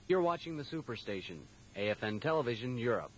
You're watching the Superstation, AFN Television, Europe.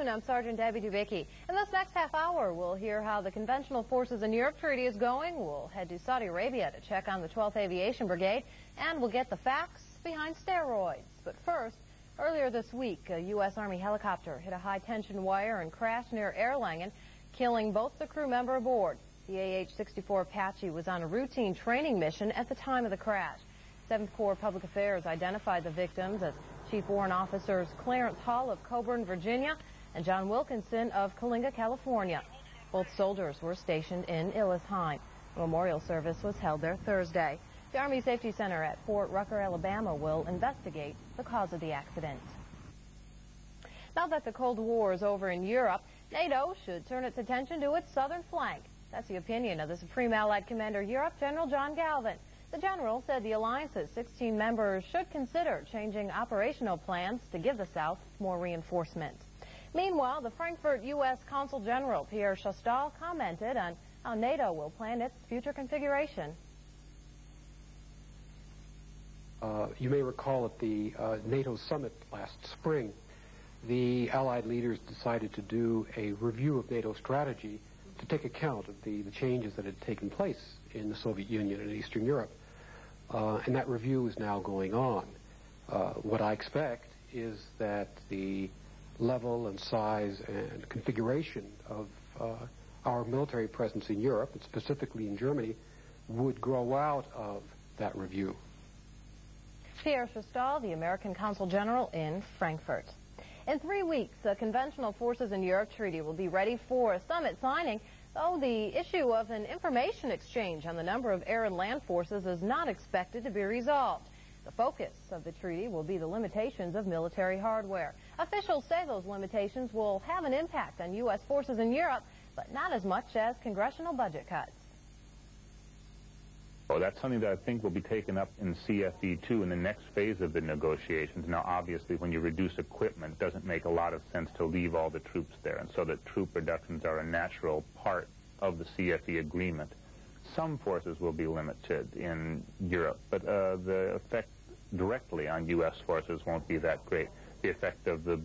I'm Sergeant Debbie Dubicki. In this next half hour, we'll hear how the Conventional Forces in Europe Treaty is going. We'll head to Saudi Arabia to check on the 12th Aviation Brigade, and we'll get the facts behind steroids. But first, earlier this week, a U.S. Army helicopter hit a high-tension wire and crashed near Erlangen, killing both the crew member aboard. The AH-64 Apache was on a routine training mission at the time of the crash. 7th Corps Public Affairs identified the victims as Chief Warrant Officers Clarence Hall of Coburn, Virginia, and John Wilkinson of Kalinga, California. Both soldiers were stationed in Illesheim. A memorial service was held there Thursday. The Army Safety Center at Fort Rucker, Alabama will investigate the cause of the accident. Now that the Cold War is over in Europe, NATO should turn its attention to its southern flank. That's the opinion of the Supreme Allied Commander Europe, General John Galvin. The general said the alliance's 16 members should consider changing operational plans to give the South more reinforcement. Meanwhile, the Frankfurt U.S. Consul General Pierre Chastal commented on how NATO will plan its future configuration. You may recall at the NATO summit last spring, the Allied leaders decided to do a review of NATO strategy to take account of the changes that had taken place in the Soviet Union and Eastern Europe. And that review is now going on. What I expect is that the level and size and configuration of our military presence in Europe, and specifically in Germany, would grow out of that review. Pierre Chastal, the American Consul General in Frankfurt. In 3 weeks, the Conventional Forces in Europe Treaty will be ready for a summit signing, though the issue of an information exchange on the number of air and land forces is not expected to be resolved. The focus of the treaty will be the limitations of military hardware. Officials say those limitations will have an impact on U.S. forces in Europe, but not as much as congressional budget cuts. Well, that's something that I think will be taken up in CFE2 in the next phase of the negotiations. Now, obviously, when you reduce equipment, it doesn't make a lot of sense to leave all the troops there, and so that troop reductions are a natural part of the CFE agreement. Some forces will be limited in Europe, but the effect directly on U.S. forces won't be that great. The effect of the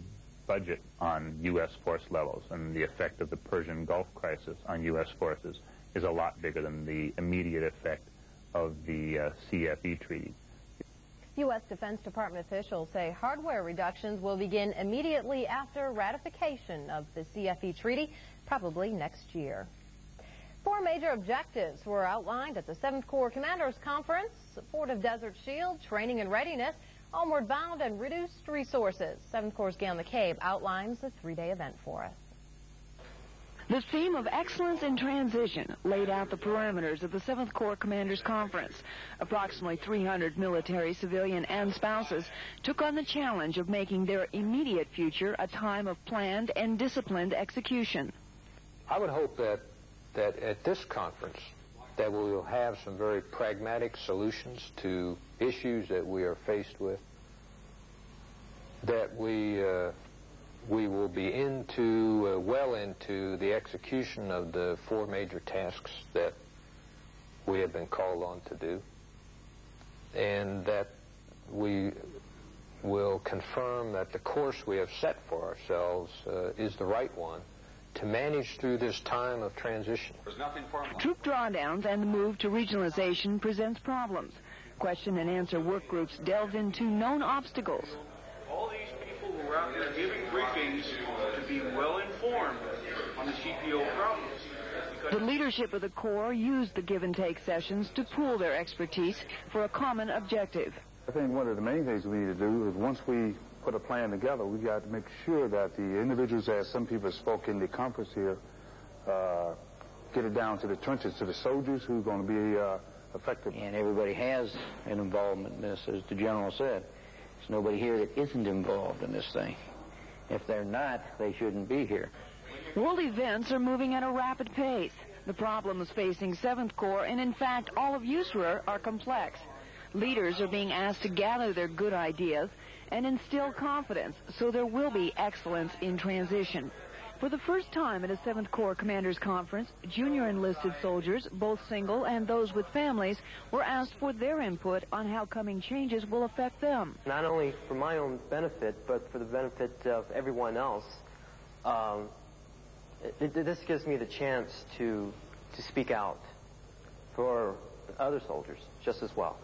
budget on U.S. force levels and the effect of the Persian Gulf crisis on U.S. forces is a lot bigger than the immediate effect of the CFE treaty. U.S. Defense Department officials say hardware reductions will begin immediately after ratification of the CFE treaty, probably next year. 4 major objectives were outlined at the 7th Corps Commanders Conference: support of Desert Shield, training and readiness, homeward bound, and reduced resources. 7th Corps' Gail McCabe outlines the 3-day event for us. The theme of excellence in transition laid out the parameters of the 7th Corps Commanders Conference. Approximately 300 military, civilian, and spouses took on the challenge of making their immediate future a time of planned and disciplined execution. I would hope that at this conference that we will have some very pragmatic solutions to issues that we are faced with, that we will be well into the execution of the 4 major tasks that we have been called on to do, and that we will confirm that the course we have set for ourselves is the right one to manage through this time of transition. Troop drawdowns and the move to regionalization presents problems. Question and answer work groups delved into known obstacles. All these people who are out there giving briefings to be well informed on the CPO problems. The leadership of the Corps used the give-and-take sessions to pool their expertise for a common objective. I think one of the main things we need to do is once we put a plan together, we've got to make sure that the individuals, as some people spoke in the conference here, get it down to the trenches, to the soldiers who are going to be affected. And everybody has an involvement in this, as the general said. There's nobody here that isn't involved in this thing. If they're not, they shouldn't be here. World events are moving at a rapid pace. The problems facing 7th Corps, and in fact all of USAREUR, are complex. Leaders are being asked to gather their good ideas and instill confidence so there will be excellence in transition. For the first time at a 7th Corps Commanders Conference, junior enlisted soldiers, both single and those with families, were asked for their input on how coming changes will affect them. Not only for my own benefit, but for the benefit of everyone else. This gives me the chance to speak out for other soldiers just as well.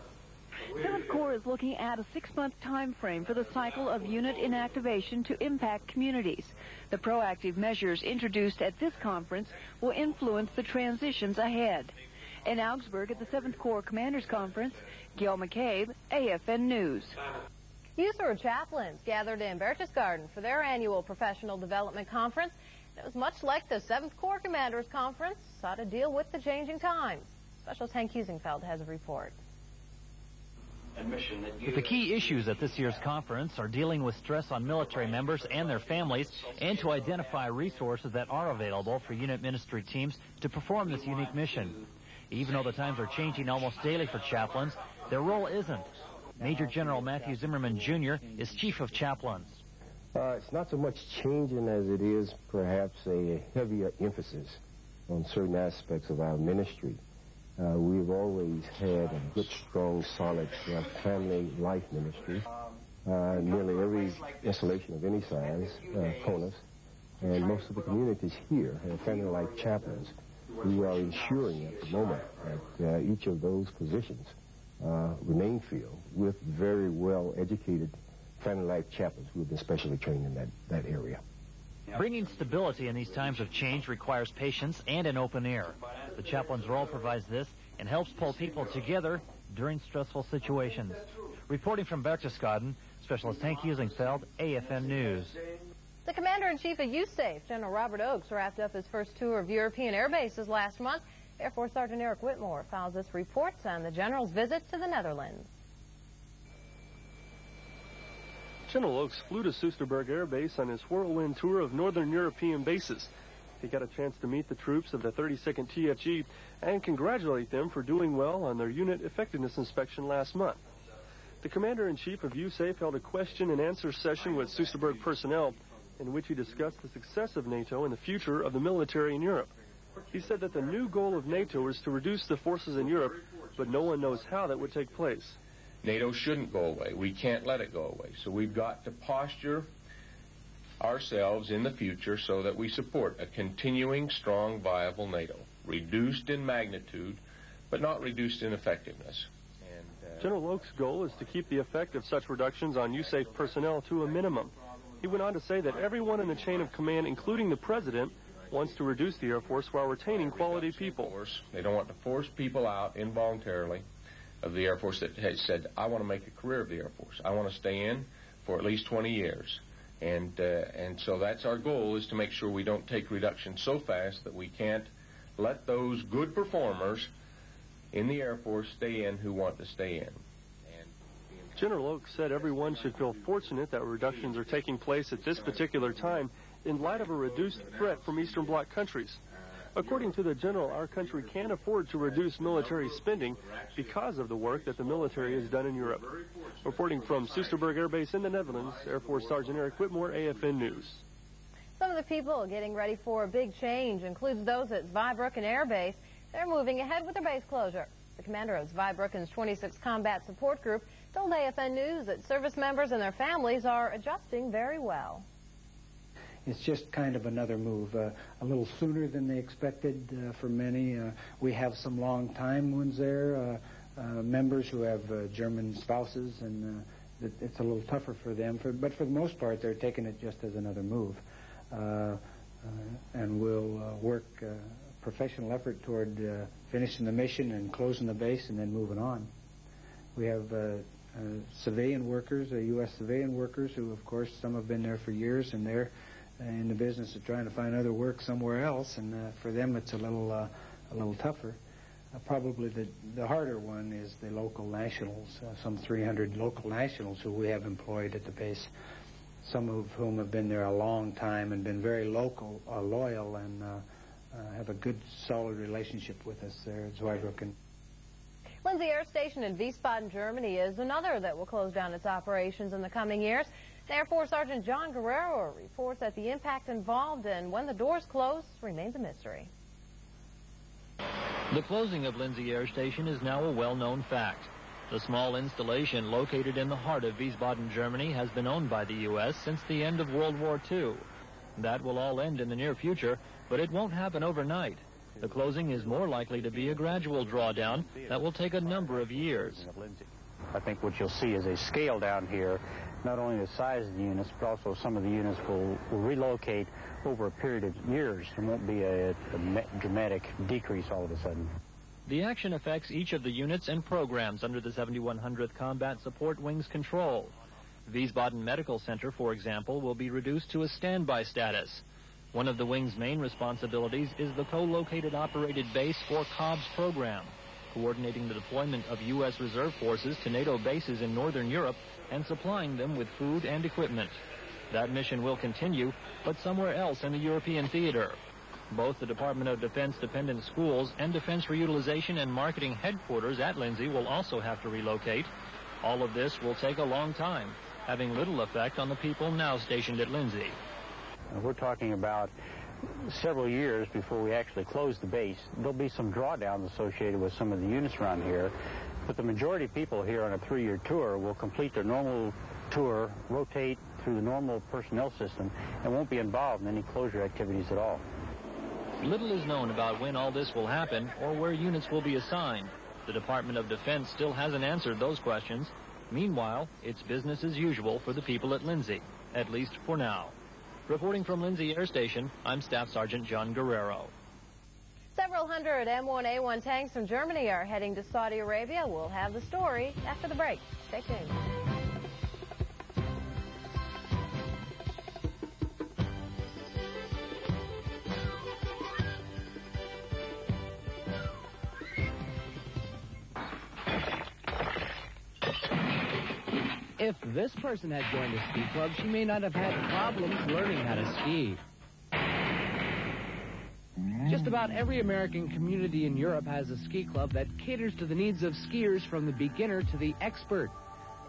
7th Corps is looking at a 6-month time frame for the cycle of unit inactivation to impact communities. The proactive measures introduced at this conference will influence the transitions ahead. In Augsburg at the 7th Corps Commanders Conference, Gil McCabe, AFN News. USAREUR chaplains gathered in Berchtesgaden for their annual professional development conference. It was much like the 7th Corps Commanders Conference, sought to deal with the changing times. Specialist Hank Husingfeld has a report. The key issues at this year's conference are dealing with stress on military members and their families, and to identify resources that are available for unit ministry teams to perform this unique mission. Even though the times are changing almost daily for chaplains, their role isn't. Major General Matthew Zimmerman Jr. is Chief of Chaplains. It's not so much changing as it is perhaps a heavier emphasis on certain aspects of our ministry. We've always had a good, strong, solid family life ministry. Nearly every installation of any size, CONUS, and most of the communities here have family life chaplains. We are ensuring at the moment that each of those positions remain filled with very well-educated family life chaplains who have been specially trained in that area. Bringing stability in these times of change requires patience and an open ear. The chaplain's role provides this and helps pull people together during stressful situations. Reporting from Berchtesgaden, Specialist Hank Husingfeld, AFN News. The Commander-in-Chief of USAFE, General Robert Oakes, wrapped up his first tour of European air bases last month. Air Force Sergeant Eric Whitmore files this report on the General's visit to the Netherlands. General Oakes flew to Soesterberg Air Base on his whirlwind tour of northern European bases. He got a chance to meet the troops of the 32nd TFG and congratulate them for doing well on their unit effectiveness inspection last month. The Commander-in-Chief of USAFE held a question-and-answer session with Soesterberg personnel in which he discussed the success of NATO and the future of the military in Europe. He said that the new goal of NATO is to reduce the forces in Europe, but no one knows how that would take place. NATO shouldn't go away. We can't let it go away. So we've got to posture ourselves in the future so that we support a continuing, strong, viable NATO, reduced in magnitude, but not reduced in effectiveness. General Oakes' goal is to keep the effect of such reductions on USAFE personnel to a minimum. He went on to say that everyone in the chain of command, including the President, wants to reduce the Air Force while retaining quality people. They don't want to force people out involuntarily of the Air Force that has said, I want to make a career of the Air Force. I want to stay in for at least 20 years. And so that's our goal, is to make sure we don't take reduction so fast that we can't let those good performers in the Air Force stay in who want to stay in. General Oakes said everyone should feel fortunate that reductions are taking place at this particular time in light of a reduced threat from Eastern Bloc countries. According to the General, our country can afford to reduce military spending because of the work that the military has done in Europe. Reporting from Soesterberg Air Base in the Netherlands, Air Force Sergeant Eric Whitmore, AFN News. Some of the people getting ready for a big change includes those at Zweibrücken Air Base. They're moving ahead with their base closure. The commander of Zweibrücken's 26th Combat Support Group told AFN News that service members and their families are adjusting very well. It's just kind of another move, a little sooner than they expected for many. We have some long-time ones there, members who have German spouses, and it's a little tougher for them. But for the most part, they're taking it just as another move. And we'll work professional effort toward finishing the mission and closing the base and then moving on. We have civilian workers, U.S. civilian workers, who, of course, some have been there for years, and they're in the business of trying to find other work somewhere else, and for them it's a little tougher. Probably the harder one is the local nationals, some 300 local nationals who we have employed at the base, some of whom have been there a long time and been very loyal, and have a good, solid relationship with us there at Zweibrücken. Lindsey Air Station in Wiesbaden, Germany is another that will close down its operations in the coming years. Air Force Sergeant John Guerrero reports that the impact involved and when the doors close remains a mystery. The closing of Lindsey Air Station is now a well-known fact. The small installation located in the heart of Wiesbaden, Germany, has been owned by the U.S. since the end of World War II. That will all end in the near future, but it won't happen overnight. The closing is more likely to be a gradual drawdown that will take a number of years. I think what you'll see is a scale down here, not only the size of the units, but also some of the units will relocate over a period of years. There won't be a dramatic decrease all of a sudden. The action affects each of the units and programs under the 7100th Combat Support Wing's control. Wiesbaden Medical Center, for example, will be reduced to a standby status. One of the wing's main responsibilities is the co-located operated base for Cobb's program, coordinating the deployment of U.S. reserve forces to NATO bases in Northern Europe and supplying them with food and equipment. That mission will continue, but somewhere else in the European theater. Both the Department of Defense-dependent schools and Defense Reutilization and Marketing headquarters at Lindsey will also have to relocate. All of this will take a long time, having little effect on the people now stationed at Lindsey. We're talking about several years before we actually close the base. There'll be some drawdowns associated with some of the units around here, but the majority of people here on a 3-year tour will complete their normal tour, rotate through the normal personnel system, and won't be involved in any closure activities at all. Little is known about when all this will happen or where units will be assigned. The Department of Defense still hasn't answered those questions. Meanwhile, it's business as usual for the people at Lindsey, at least for now. Reporting from Lindsey Air Station, I'm Staff Sergeant John Guerrero. Several hundred M1A1 tanks from Germany are heading to Saudi Arabia. We'll have the story after the break. Stay tuned. If this person had joined a ski club, she may not have had problems learning how to ski. Just about every American community in Europe has a ski club that caters to the needs of skiers from the beginner to the expert.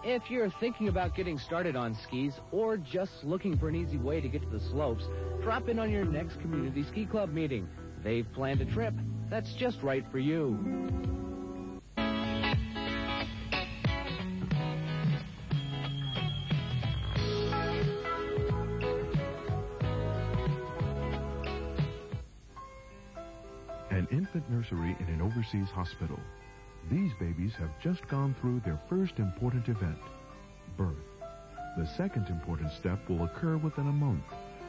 If you're thinking about getting started on skis or just looking for an easy way to get to the slopes, drop in on your next community ski club meeting. They've planned a trip that's just right for you. An infant nursery in an overseas hospital. These babies have just gone through their first important event, birth. The second important step will occur within a month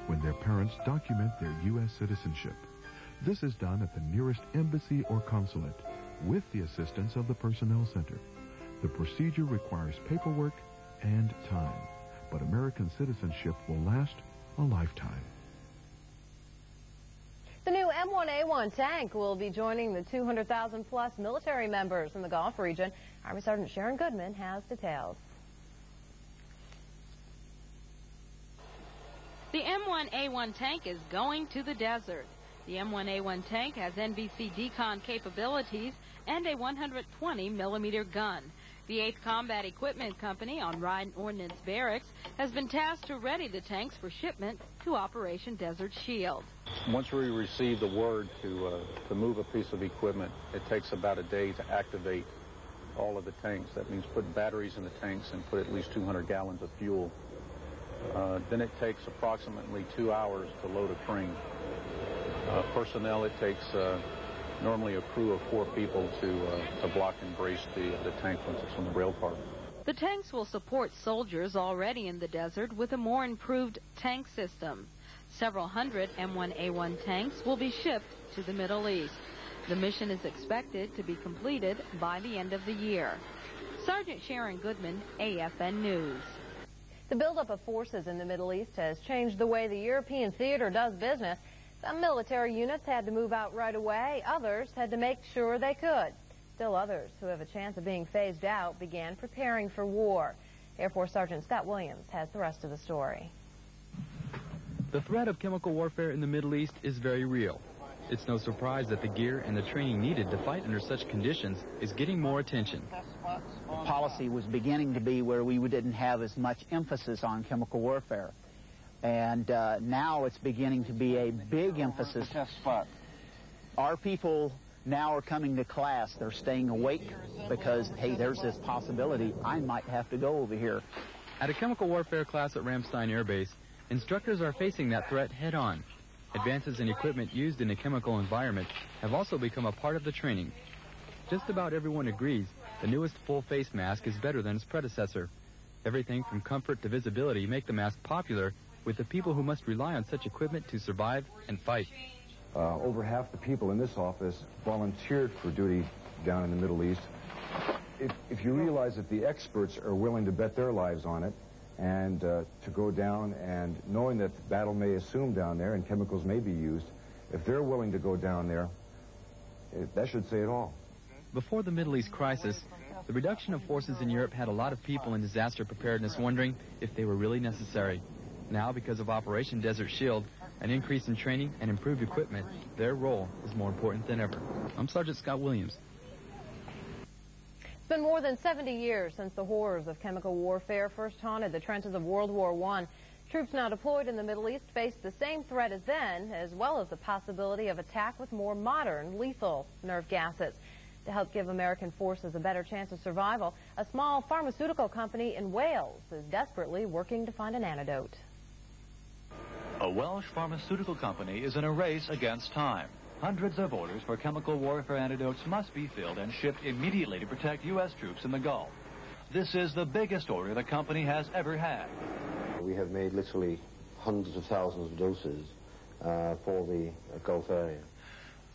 when their parents document their U.S. citizenship. This is done at the nearest embassy or consulate with the assistance of the Personnel Center. The procedure requires paperwork and time, but American citizenship will last a lifetime. The new M1A1 tank will be joining the 200,000-plus military members in the Gulf region. Army Sergeant Sharon Goodman has details. The M1A1 tank is going to the desert. The M1A1 tank has NBC decon capabilities and a 120-millimeter gun. The 8th Combat Equipment Company on Rhine Ordnance Barracks has been tasked to ready the tanks for shipment to Operation Desert Shield. Once we receive the word to move a piece of equipment, it takes about a day to activate all of the tanks. That means put batteries in the tanks and put at least 200 gallons of fuel. Then it takes approximately 2 hours to load a train. Personnel, it takes normally a crew of 4 people to block and brace the tank once it's on the rail car. The tanks will support soldiers already in the desert with a more improved tank system. Several hundred M1A1 tanks will be shipped to the Middle East. The mission is expected to be completed by the end of the year. Sergeant Sharon Goodman, AFN News. The buildup of forces in the Middle East has changed the way the European theater does business. Some military units had to move out right away. Others had to make sure they could. Still others who have a chance of being phased out began preparing for war. Air Force Sergeant Scott Williams has the rest of the story. The threat of chemical warfare in the Middle East is very real. It's no surprise that the gear and the training needed to fight under such conditions is getting more attention. Policy was beginning to be where we didn't have as much emphasis on chemical warfare. And now it's beginning to be a big emphasis. Our people now are coming to class. They're staying awake because, hey, there's this possibility I might have to go over here. At a chemical warfare class at Ramstein Air Base, instructors are facing that threat head-on. Advances in equipment used in a chemical environment have also become a part of the training. Just about everyone agrees the newest full-face mask is better than its predecessor. Everything from comfort to visibility make the mask popular with the people who must rely on such equipment to survive and fight. Over half the people in this office volunteered for duty down in the Middle East. If you realize that the experts are willing to bet their lives on it, and to go down and knowing that the battle may assume down there and chemicals may be used, if they're willing to go down there, that should say it all. Before the Middle East crisis, the reduction of forces in Europe had a lot of people in disaster preparedness wondering if they were really necessary. Now, because of Operation Desert Shield, an increase in training and improved equipment, their role is more important than ever. I'm Sergeant Scott Williams. It's been more than 70 years since the horrors of chemical warfare first haunted the trenches of World War I. Troops now deployed in the Middle East face the same threat as then, as well as the possibility of attack with more modern, lethal nerve gases. To help give American forces a better chance of survival, a small pharmaceutical company in Wales is desperately working to find an antidote. A Welsh pharmaceutical company is in a race against time. Hundreds of orders for chemical warfare antidotes must be filled and shipped immediately to protect U.S. troops in the Gulf. This is the biggest order the company has ever had. We have made literally hundreds of thousands of doses for the Gulf area.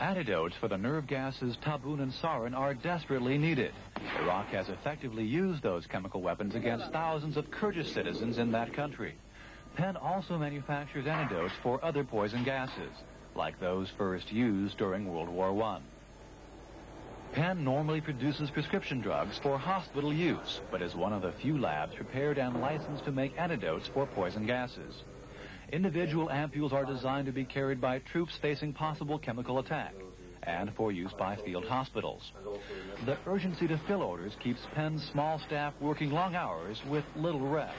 Antidotes for the nerve gases taboon and sarin are desperately needed. Iraq has effectively used those chemical weapons against thousands of Kurdish citizens in that country. Penn also manufactures antidotes for other poison gases, like those first used during World War I. Penn normally produces prescription drugs for hospital use, but is one of the few labs prepared and licensed to make antidotes for poison gases. Individual ampules are designed to be carried by troops facing possible chemical attack and for use by field hospitals. The urgency to fill orders keeps Penn's small staff working long hours with little rest.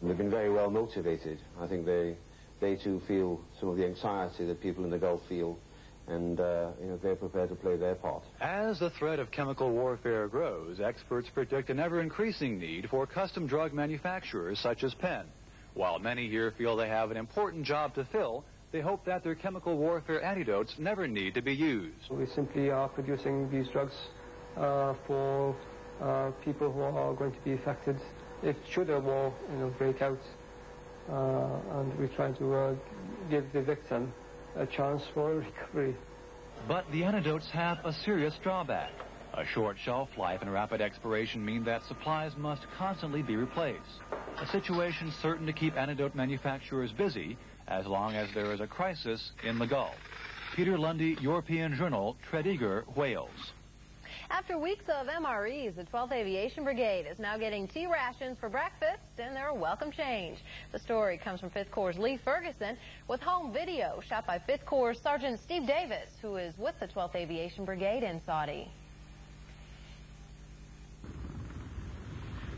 They've been very well motivated. I think they too feel some of the anxiety that people in the Gulf feel, and they're prepared to play their part. As the threat of chemical warfare grows, experts predict an ever-increasing need for custom drug manufacturers such as Penn. While many here feel they have an important job to fill, they hope that their chemical warfare antidotes never need to be used. We simply are producing these drugs for people who are going to be affected if should a war break out, and we're trying to give the victim a chance for recovery. But the antidotes have a serious drawback. A short shelf life and rapid expiration mean that supplies must constantly be replaced. A situation certain to keep antidote manufacturers busy as long as there is a crisis in the Gulf. Peter Lundy, European Journal, Tredegar, Wales. After weeks of MREs, the 12th Aviation Brigade is now getting tea rations for breakfast, and they're a welcome change. The story comes from 5th Corps' Lee Ferguson with home video shot by 5th Corps' Sergeant Steve Davis, who is with the 12th Aviation Brigade in Saudi.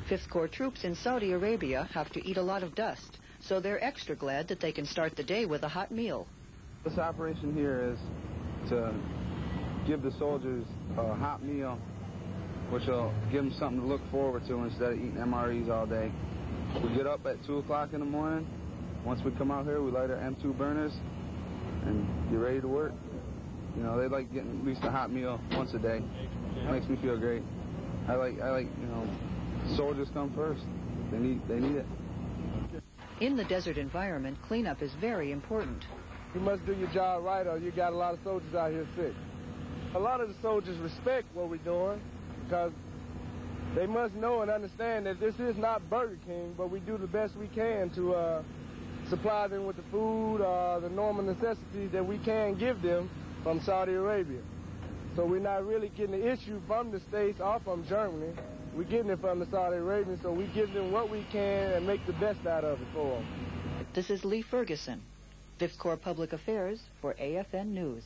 5th Corps troops in Saudi Arabia have to eat a lot of dust, so they're extra glad that they can start the day with a hot meal. This operation here is to give the soldiers a hot meal, which will give them something to look forward to instead of eating MREs all day. We get up at 2 o'clock in the morning. Once we come out here, we light our M2 burners and get ready to work. You know, they like getting at least a hot meal once a day. It makes me feel great. I like, soldiers come first. They need it. In the desert environment, cleanup is very important. You must do your job right or you got a lot of soldiers out here sick. A lot of the soldiers respect what we're doing because they must know and understand that this is not Burger King, but we do the best we can to supply them with the food, the normal necessities that we can give them from Saudi Arabia. So we're not really getting the issue from the States or from Germany. We're getting it from the Saudi Arabians, so we give them what we can and make the best out of it for them. This is Lee Ferguson. Fifth Corps Public Affairs for AFN News.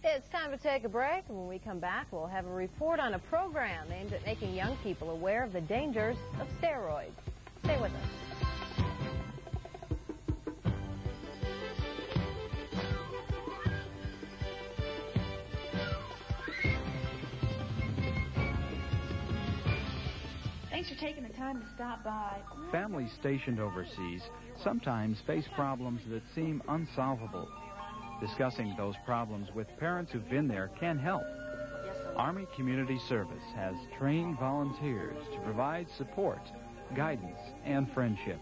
It's time to take a break, and when we come back, we'll have a report on a program aimed at making young people aware of the dangers of steroids. Stay with us. Thanks for taking the time to stop by. Families stationed overseas sometimes face problems that seem unsolvable. Discussing those problems with parents who've been there can help. Army Community Service has trained volunteers to provide support, guidance, and friendship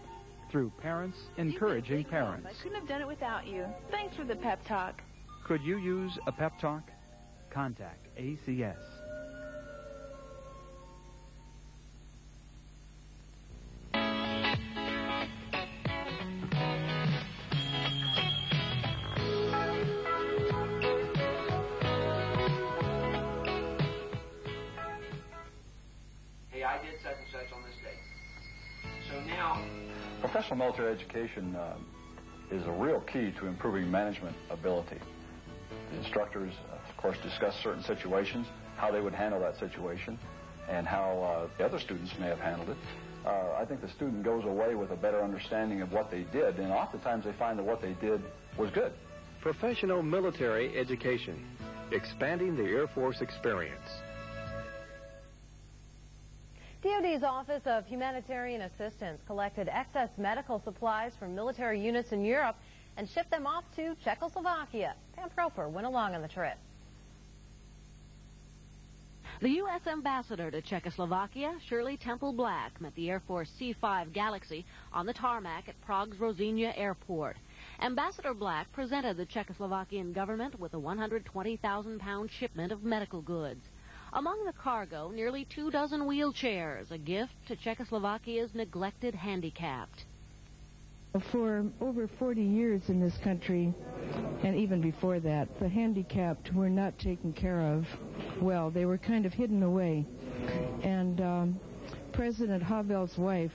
through parents encouraging parents. I couldn't have done it without you. Thanks for the pep talk. Could you use a pep talk? Contact ACS. I did such and such on this date. So now... Professional military education is a real key to improving management ability. The instructors, of course, discuss certain situations, how they would handle that situation, and how the other students may have handled it. I think the student goes away with a better understanding of what they did, and oftentimes they find that what they did was good. Professional military education, expanding the Air Force experience. DoD's Office of Humanitarian Assistance collected excess medical supplies from military units in Europe and shipped them off to Czechoslovakia. Pam Proper went along on the trip. The U.S. ambassador to Czechoslovakia, Shirley Temple Black, met the Air Force C-5 Galaxy on the tarmac at Prague's Rosinha Airport. Ambassador Black presented the Czechoslovakian government with a 120,000-pound shipment of medical goods. Among the cargo, nearly 24 wheelchairs, a gift to Czechoslovakia's neglected handicapped. For over 40 years in this country, and even before that, the handicapped were not taken care of well. They were kind of hidden away. And President Havel's wife,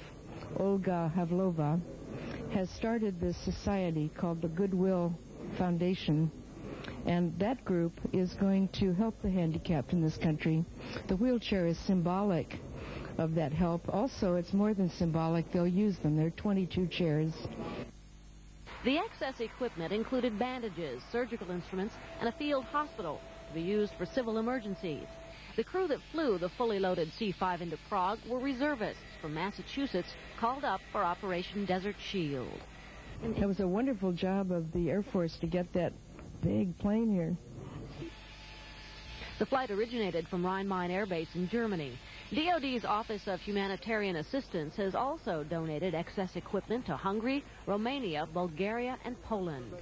Olga Havlova, has started this society called the Goodwill Foundation. And that group is going to help the handicapped in this country. The wheelchair is symbolic of that help. Also, it's more than symbolic. They'll use them. There are 22 chairs. The excess equipment included bandages, surgical instruments, and a field hospital to be used for civil emergencies. The crew that flew the fully loaded C-5 into Prague were reservists from Massachusetts called up for Operation Desert Shield. It was a wonderful job of the Air Force to get that big plane here. The flight originated from Rhein-Main Air Base in Germany. DoD's Office of Humanitarian Assistance has also donated excess equipment to Hungary, Romania, Bulgaria, and Poland.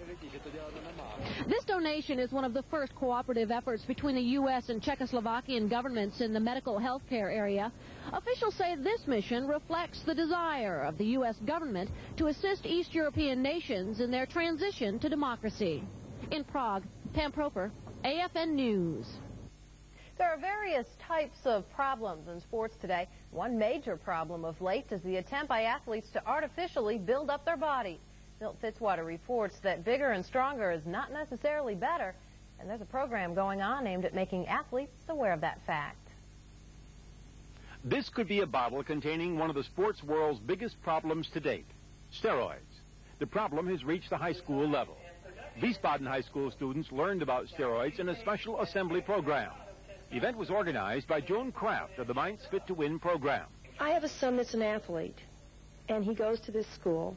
This donation is one of the first cooperative efforts between the U.S. and Czechoslovakian governments in the medical health care area. Officials say this mission reflects the desire of the U.S. government to assist East European nations in their transition to democracy. In Prague, Pam Proper, AFN News. There are various types of problems in sports today. One major problem of late is the attempt by athletes to artificially build up their bodies. Milt Fitzwater reports that bigger and stronger is not necessarily better, and there's a program going on aimed at making athletes aware of that fact. This could be a bottle containing one of the sports world's biggest problems to date, steroids. The problem has reached the high school level. Wiesbaden High School students learned about steroids in a special assembly program. The event was organized by Joan Kraft of the Mainz Fit to Win program. I have a son that's an athlete, and he goes to this school.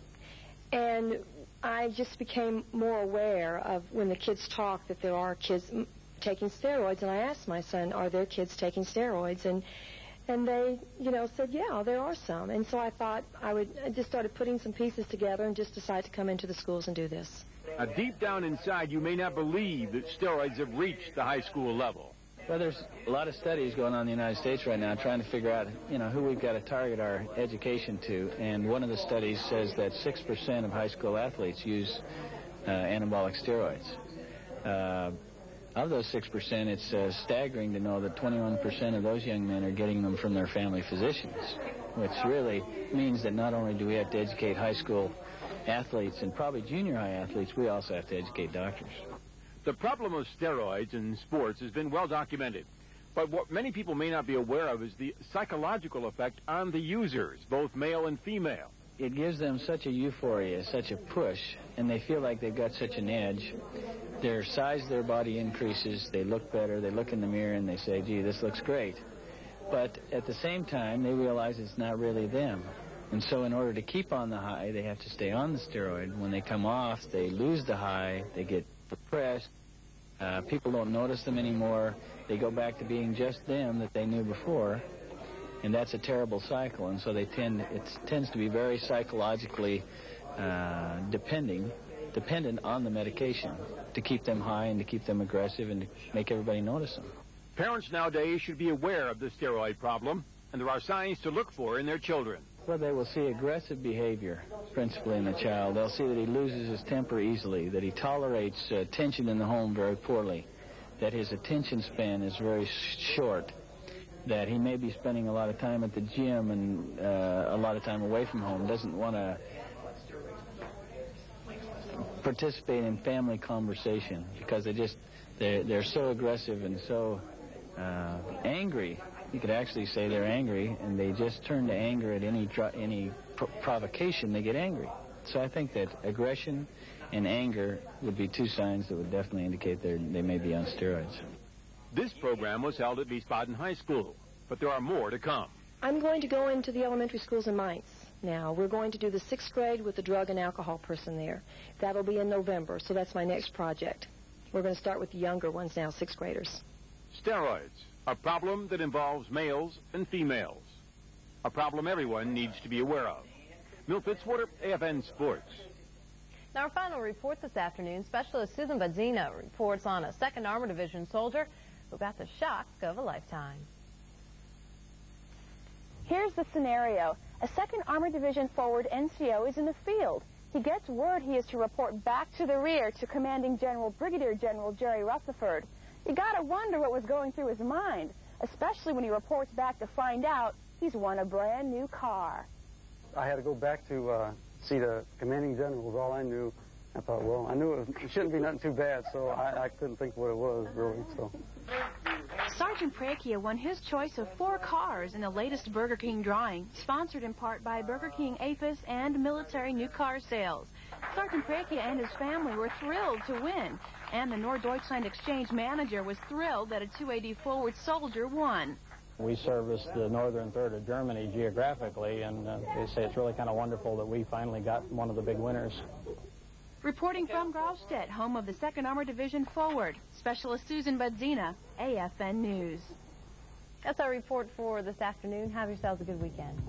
And I just became more aware of when the kids talk that there are kids taking steroids. And I asked my son, are there kids taking steroids? And they, said, yeah, there are some. And so I thought I just started putting some pieces together and just decided to come into the schools and do this. Now, deep down inside, you may not believe that steroids have reached the high school level. Well, there's a lot of studies going on in the United States right now trying to figure out, who we've got to target our education to. And one of the studies says that 6% of high school athletes use anabolic steroids. Of those 6%, it's staggering to know that 21% of those young men are getting them from their family physicians, which really means that not only do we have to educate high school athletes and probably junior high athletes, we also have to educate doctors. The problem of steroids in sports has been well documented. But what many people may not be aware of is the psychological effect on the users, both male and female. It gives them such a euphoria, such a push, and they feel like they've got such an edge. Their size of their body increases, they look better, they look in the mirror and they say, gee, this looks great. But at the same time, they realize it's not really them. And so in order to keep on the high, they have to stay on the steroid. When they come off, they lose the high, they get depressed, people don't notice them anymore, they go back to being just them that they knew before, and that's a terrible cycle. And so it tends to be very psychologically dependent on the medication to keep them high and to keep them aggressive and to make everybody notice them. Parents nowadays should be aware of the steroid problem, and there are signs to look for in their children. Well, they will see aggressive behavior, principally in the child. They'll see that he loses his temper easily, that he tolerates tension in the home very poorly, that his attention span is very short, that he may be spending a lot of time at the gym and a lot of time away from home, doesn't want to participate in family conversation because they're so aggressive and so angry. You could actually say they're angry, and they just turn to anger at any provocation. They get angry. So I think that aggression and anger would be two signs that would definitely indicate they may be on steroids. This program was held at Wiesbaden High School, but there are more to come. I'm going to go into the elementary schools in Mainz. Now, we're going to do the 6th grade with the drug and alcohol person there. That'll be in November, so that's my next project. We're going to start with the younger ones now, 6th graders. Steroids, a problem that involves males and females. A problem everyone needs to be aware of. Mill Fitzwater, AFN Sports. Now, our final report this afternoon, Specialist Susan Badzina reports on a 2nd Armored Division soldier who got the shock of a lifetime. Here's the scenario. A 2nd Armored Division forward NCO is in the field. He gets word he is to report back to the rear to Commanding General Brigadier General Jerry Rutherford. You gotta wonder what was going through his mind, especially when he reports back to find out he's won a brand new car. I had to go back to see the Commanding General was all I knew. I thought, well, I knew it shouldn't be nothing too bad, so I couldn't think what it was, really. So. Sergeant Prakia won his choice of 4 cars in the latest Burger King drawing, sponsored in part by Burger King AFIS and military new car sales. Sergeant Prakia and his family were thrilled to win, and the Norddeutschland Exchange manager was thrilled that a 2AD forward soldier won. We service the northern third of Germany geographically, and they say it's really kind of wonderful that we finally got one of the big winners. Reporting from Graustedt, home of the 2nd Armored Division forward, Specialist Susan Badzina, AFN News. That's our report for this afternoon. Have yourselves a good weekend.